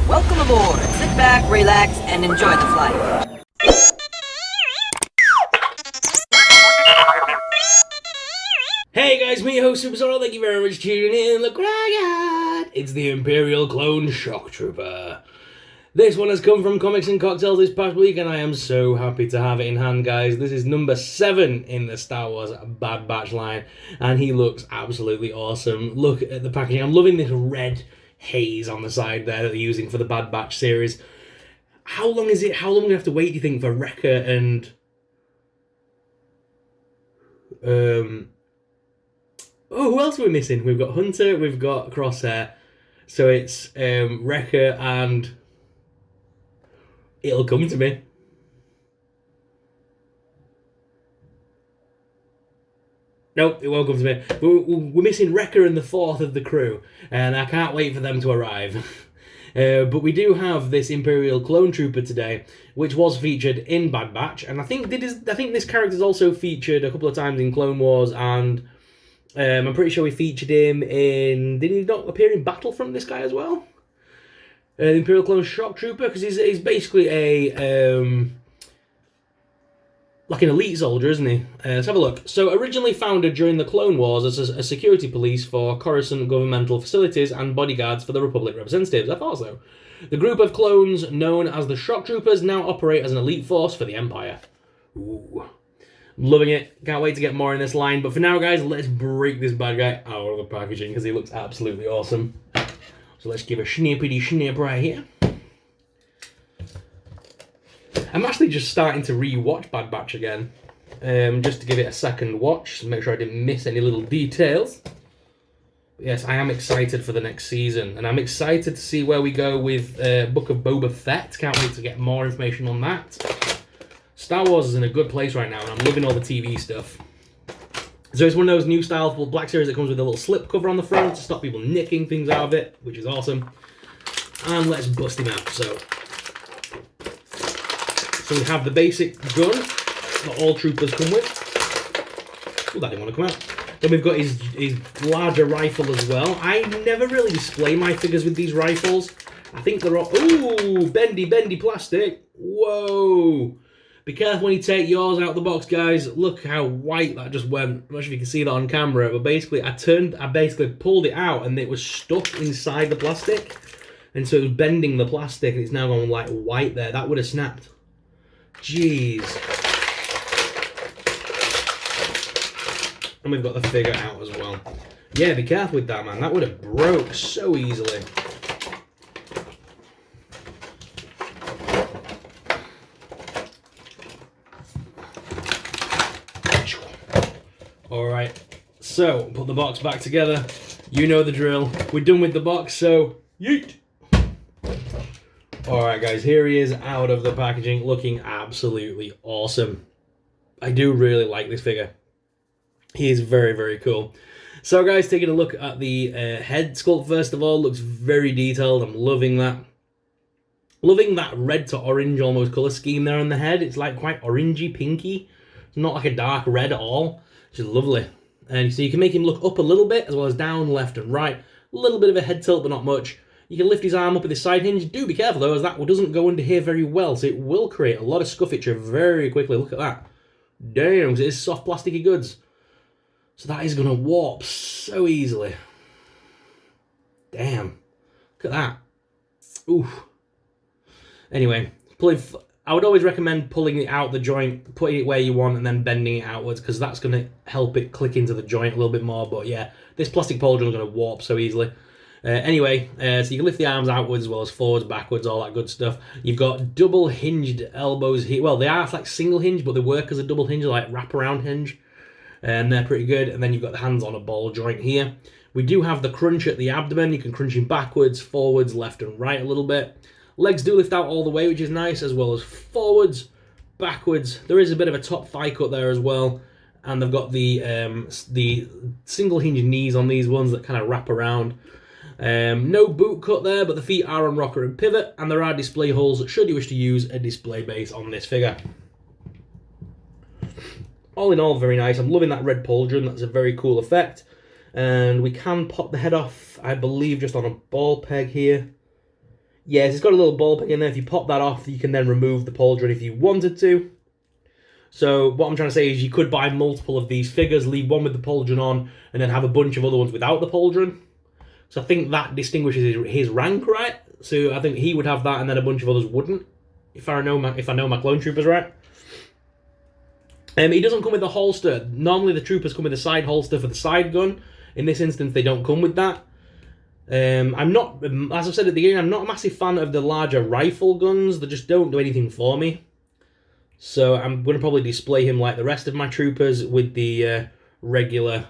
Welcome aboard. Sit back, relax, and enjoy the flight. Hey guys, me host Super Sorrel, thank you very much for tuning in. Look what I got! It's the Imperial clone Shock Trooper. This one has come from Comics and Cocktails this past week, and I am so happy to have it in hand, guys. This is number 7 in the Star Wars Bad Batch line, and he looks absolutely awesome. Look at the packaging. I'm loving this red haze on the side there that they're using for the Bad Batch series. How long is it? How long do we have to wait, do you think, for Wrecker and... Oh, who else are we missing? We've got Hunter, we've got Crosshair. So it's Wrecker and... It'll come to me. Nope, it won't come to me. We're missing Wrecker and the 4th of the crew, and I can't wait for them to arrive. But we do have this Imperial clone trooper today, which was featured in Bad Batch, and I think this character's also featured a couple of times in Clone Wars, and I'm pretty sure we featured him in... Did he not appear in Battlefront, this guy, as well? The Imperial clone Shock Trooper, because he's basically a... like an elite soldier, isn't he? Let's have a look. So, originally founded during the Clone Wars as a security police for Coruscant governmental facilities and bodyguards for the Republic representatives. I thought so. The group of clones known as the Shock Troopers now operate as an elite force for the Empire. Ooh. Loving it. Can't wait to get more in this line. But for now, guys, let's break this bad guy out of the packaging because he looks absolutely awesome. So let's give a snippety snip right here. I'm actually just starting to re-watch Bad Batch again, just to give it a second watch, to make sure I didn't miss any little details. But yes, I am excited for the next season, and I'm excited to see where we go with Book of Boba Fett. Can't wait to get more information on that. Star Wars is in a good place right now, and I'm loving all the TV stuff. So it's one of those new style Black Series that comes with a little slip cover on the front to stop people nicking things out of it, which is awesome. And let's bust him out. So we have the basic gun that all troopers come with. Oh, that didn't want to come out. Then we've got his larger rifle as well. I never really display my figures with these rifles. I think they're all... Ooh, bendy plastic. Whoa. Be careful when you take yours out of the box, guys. Look how white that just went. I'm not sure if you can see that on camera, but basically I basically pulled it out and it was stuck inside the plastic. And so it was bending the plastic and it's now gone like white there. That would have snapped. Jeez. And we've got the figure out as well. Yeah, be careful with that, man. That would have broke so easily. Alright, so put the box back together. You know the drill. We're done with the box, so yeet! Alright guys, here he is out of the packaging, looking absolutely awesome. I do really like this figure. He is very, very cool. So guys, taking a look at the head sculpt first of all, looks very detailed. I'm loving that. Loving that red to orange almost colour scheme there on the head. It's like quite orangey, pinky. It's not like a dark red at all. Which is lovely. And so you can make him look up a little bit, as well as down, left and right. A little bit of a head tilt, but not much. You can lift his arm up with his side hinge. Do be careful though, as that doesn't go under here very well, so it will create a lot of scuffage very quickly. Look at that. Damn, because it is soft plasticky goods. So that is going to warp so easily. Damn. Look at that. Oof. Anyway, I would always recommend pulling it out the joint, putting it where you want, and then bending it outwards, because that's going to help it click into the joint a little bit more. But yeah, this plastic pauldron is going to warp so easily. Anyway, so you can lift the arms outwards as well as forwards, backwards, all that good stuff. You've got double hinged elbows here. Well, they are like single hinge, but they work as a double hinge, like wraparound hinge. And they're pretty good. And then you've got the hands on a ball joint here. We do have the crunch at the abdomen. You can crunch him backwards, forwards, left and right a little bit. Legs do lift out all the way, which is nice, as well as forwards, backwards. There is a bit of a top thigh cut there as well. And they've got the single hinge knees on these ones that kind of wrap around. No boot cut there, but the feet are on rocker and pivot, and there are display holes should you wish to use a display base on this figure. All in all, very nice. I'm loving that red pauldron. That's a very cool effect. And we can pop the head off, I believe, just on a ball peg here. Yes, it's got a little ball peg in there. If you pop that off, you can then remove the pauldron if you wanted to. So what I'm trying to say is you could buy multiple of these figures, leave one with the pauldron on, and then have a bunch of other ones without the pauldron. So I think that distinguishes his rank, right? So I think he would have that, and then a bunch of others wouldn't, if I know my clone troopers right. He doesn't come with a holster. Normally the troopers come with a side holster for the side gun. In this instance, they don't come with that. I'm not, as I've said at the beginning, I'm not a massive fan of the larger rifle guns. They just don't do anything for me. So I'm going to probably display him like the rest of my troopers with the regular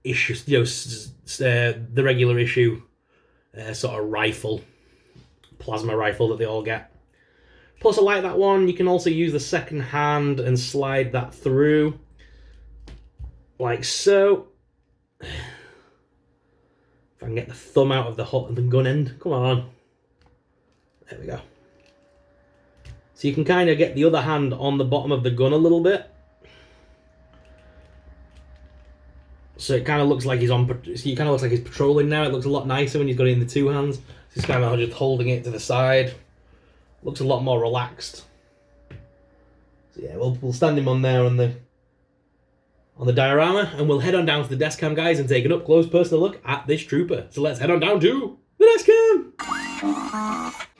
issue, the regular issue sort of rifle, plasma rifle that they all get. Plus, I like that one. You can also use the second hand and slide that through, like so. If I can get the thumb out of the gun end, come on. There we go. So you can kind of get the other hand on the bottom of the gun a little bit. So it kind of looks like he's patrolling now. It looks a lot nicer when he's got it in the two hands. He's kind of just holding it to the side. Looks a lot more relaxed. So yeah, we'll stand him on there on the diorama, and we'll head on down to the desk cam, guys, and take an up close personal look at this trooper. So let's head on down to the desk cam.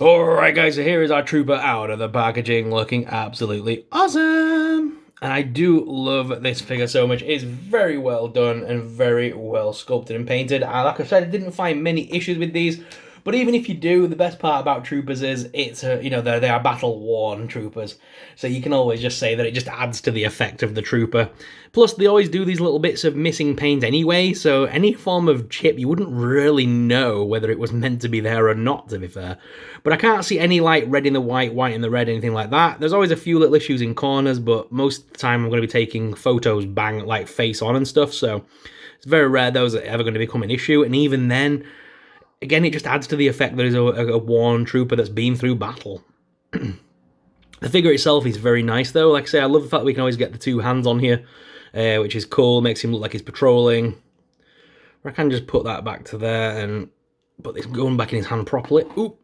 Alright guys, so here is our trooper out of the packaging, looking absolutely awesome. And I do love this figure so much. It's very well done and very well sculpted and painted. Like I said, I didn't find many issues with these. But even if you do, the best part about troopers is they are battle-worn troopers. So you can always just say that it just adds to the effect of the trooper. Plus, they always do these little bits of missing paint anyway, so any form of chip, you wouldn't really know whether it was meant to be there or not, to be fair. But I can't see any, like, red in the white, white in the red, anything like that. There's always a few little issues in corners, but most of the time I'm going to be taking photos like face on and stuff, so it's very rare those are ever going to become an issue, and even then, again, it just adds to the effect that is a worn trooper that's been through battle. The figure itself is very nice, though. Like I say, I love the fact that we can always get the two hands on here, which is cool. Makes him look like he's patrolling. Or I can just put that back to there and put this gun back in his hand properly. Oop.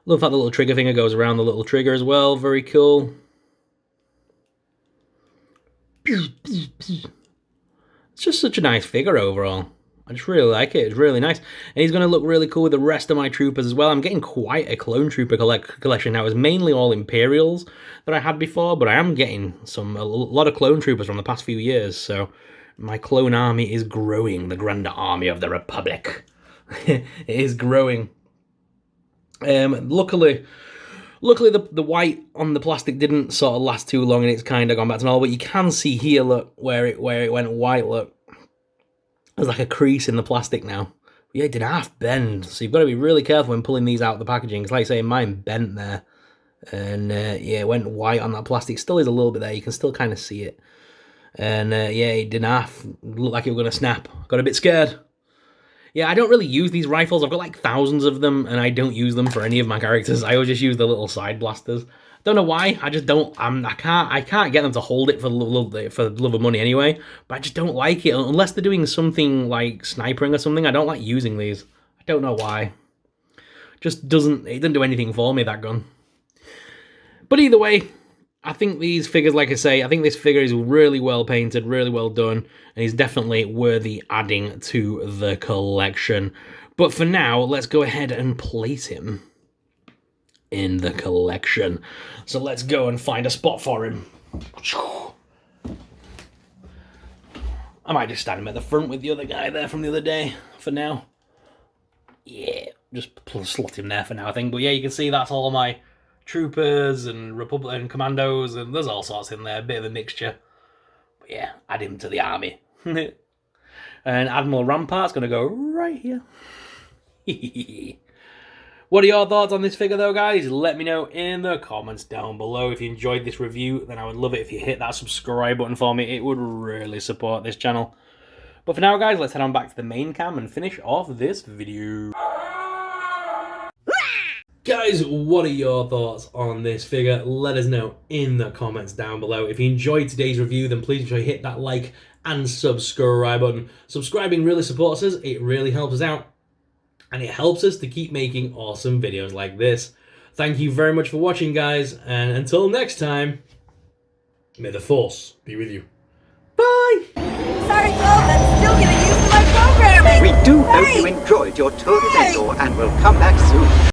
Love that the little trigger finger goes around the little trigger as well. Very cool. It's just such a nice figure overall. I just really like it. It's really nice. And he's going to look really cool with the rest of my troopers as well. I'm getting quite a clone trooper collection now. It was mainly all Imperials that I had before, but I am getting a lot of clone troopers from the past few years. So my clone army is growing. The Grand Army of the Republic. It is growing. Luckily the white on the plastic didn't sort of last too long, and it's kind of gone back to normal. But you can see here, look, where it went white, look. There's like a crease in the plastic now. But yeah, it did half bend, so you've got to be really careful when pulling these out of the packaging. Because like I say, mine bent there. And yeah, it went white on that plastic. Still is a little bit there, you can still kind of see it. And yeah, it did half. Looked like it was going to snap. Got a bit scared. Yeah, I don't really use these rifles. I've got like thousands of them, and I don't use them for any of my characters. I always just use the little side blasters. Don't know why. I just don't. I can't get them to hold it for the love of money anyway. But I just don't like it unless they're doing something like snipering or something. I don't like using these. I don't know why. It doesn't do anything for me, that gun. But either way, I think these figures, like I say, I think this figure is really well painted, really well done, and he's definitely worthy adding to the collection. But for now, let's go ahead and place him in the collection. So let's go and find a spot for him. I might just stand him at the front with the other guy there from the other day for now. Yeah, just slot him there for now, I think. But yeah, you can see that's all my troopers and Republican commandos, and there's all sorts in there, a bit of a mixture. But yeah, add him to the army. And Admiral Rampart's going to go right here. What are your thoughts on this figure though, guys? Let me know in the comments down below. If you enjoyed this review, then I would love it if you hit that subscribe button for me. It would really support this channel. But for now, guys, let's head on back to the main cam and finish off this video. Guys, what are your thoughts on this figure? Let us know in the comments down below. If you enjoyed today's review, then please try to hit that like and subscribe button. Subscribing really supports us. It really helps us out. and it helps us to keep making awesome videos like this. Thank you very much for watching, guys, and until next time, may the Force be with you. Bye! Sorry, Clove, I'm still getting used to my programming. We do hope you enjoyed your tour of Endor and will come back soon.